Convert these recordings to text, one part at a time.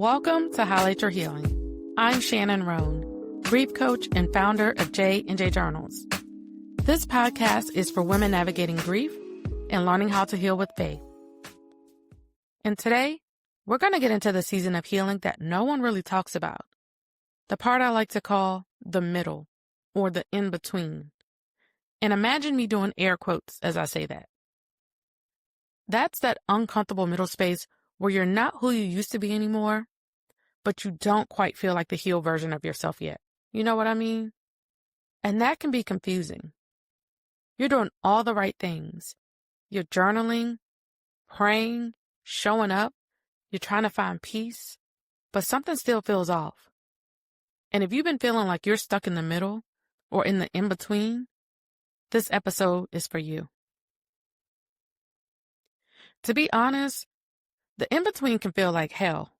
Welcome to Highlight Your Healing. I'm Shannon Roan, grief coach and founder of J&J Journals. This podcast is for women navigating grief and learning how to heal with faith. And today, we're going to get into the season of healing that no one really talks about. The part I like to call the middle, or the in-between. And imagine me doing air quotes as I say that. That's that uncomfortable middle space where you're not who you used to be anymore, but you don't quite feel like the healed version of yourself yet. You know what I mean? And that can be confusing. You're doing all the right things. You're journaling, praying, showing up. You're trying to find peace, but something still feels off. And if you've been feeling like you're stuck in the middle or in the in-between, this episode is for you. To be honest, the in-between can feel like hell.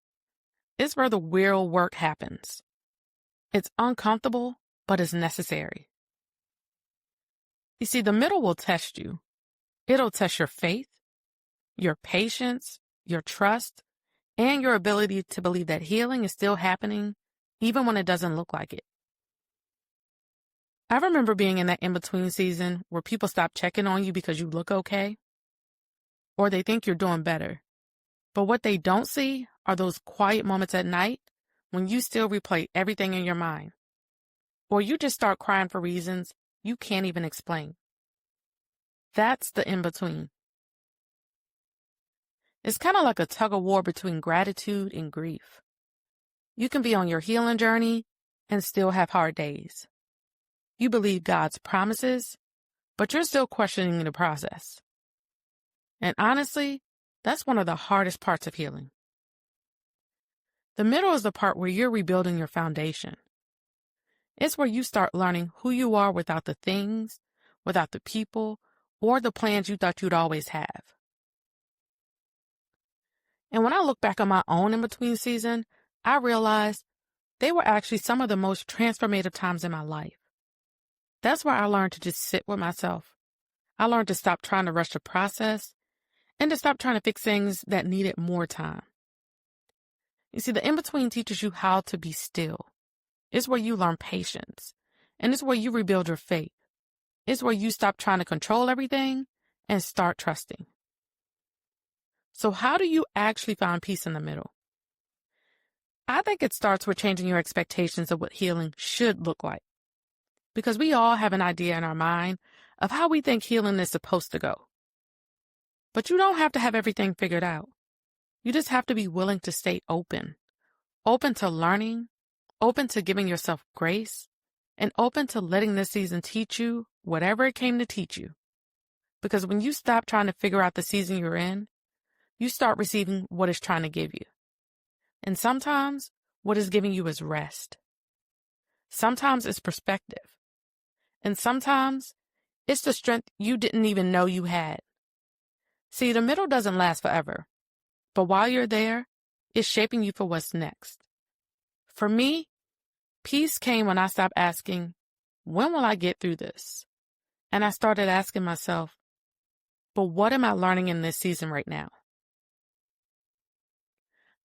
It's where the real work happens. It's uncomfortable, but it's necessary. You see, the middle will test you. It'll test your faith, your patience, your trust, and your ability to believe that healing is still happening, even when it doesn't look like it. I remember being in that in-between season where people stop checking on you because you look okay, or they think you're doing better. But what they don't see are those quiet moments at night when you still replay everything in your mind, or you just start crying for reasons you can't even explain. That's the in-between. It's kind of like a tug-of-war between gratitude and grief. You can be on your healing journey and still have hard days. You believe God's promises, but you're still questioning the process. And honestly, that's one of the hardest parts of healing. The middle is the part where you're rebuilding your foundation. It's where you start learning who you are without the things, without the people, or the plans you thought you'd always have. And when I look back on my own in-between season, I realized they were actually some of the most transformative times in my life. That's where I learned to just sit with myself. I learned to stop trying to rush the process and to stop trying to fix things that needed more time. You see, the in-between teaches you how to be still. It's where you learn patience, and it's where you rebuild your faith. It's where you stop trying to control everything and start trusting. So how do you actually find peace in the middle? I think it starts with changing your expectations of what healing should look like. Because we all have an idea in our mind of how we think healing is supposed to go. But you don't have to have everything figured out. You just have to be willing to stay open. Open to learning, open to giving yourself grace, and open to letting this season teach you whatever it came to teach you. Because when you stop trying to figure out the season you're in, you start receiving what it's trying to give you. And sometimes what it's giving you is rest. Sometimes it's perspective. And sometimes it's the strength you didn't even know you had. See, the middle doesn't last forever. But while you're there, it's shaping you for what's next. For me, peace came when I stopped asking, when will I get through this? And I started asking myself, but what am I learning in this season right now?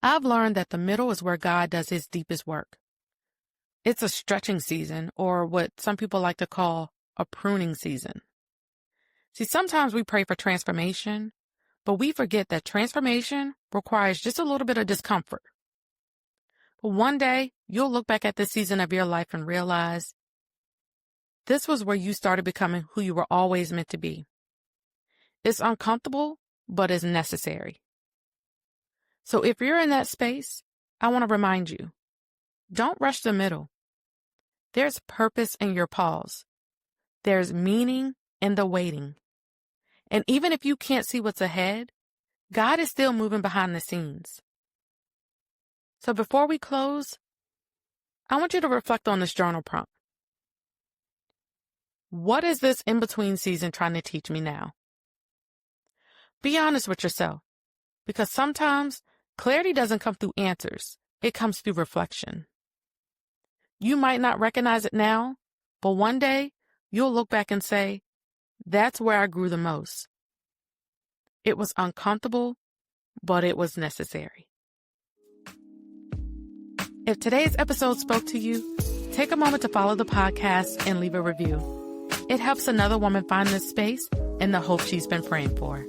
I've learned that the middle is where God does his deepest work. It's a stretching season, or what some people like to call a pruning season. See, sometimes we pray for transformation, but we forget that transformation requires just a little bit of discomfort. But one day, you'll look back at this season of your life and realize this was where you started becoming who you were always meant to be. It's uncomfortable, but it's necessary. So if you're in that space, I want to remind you, don't rush the middle. There's purpose in your pause. There's meaning in the waiting. And even if you can't see what's ahead, God is still moving behind the scenes. So before we close, I want you to reflect on this journal prompt. What is this in-between season trying to teach me now? Be honest with yourself, because sometimes clarity doesn't come through answers. It comes through reflection. You might not recognize it now, but one day you'll look back and say, that's where I grew the most. It was uncomfortable, but it was necessary. If today's episode spoke to you, take a moment to follow the podcast and leave a review. It helps another woman find this space and the hope she's been praying for.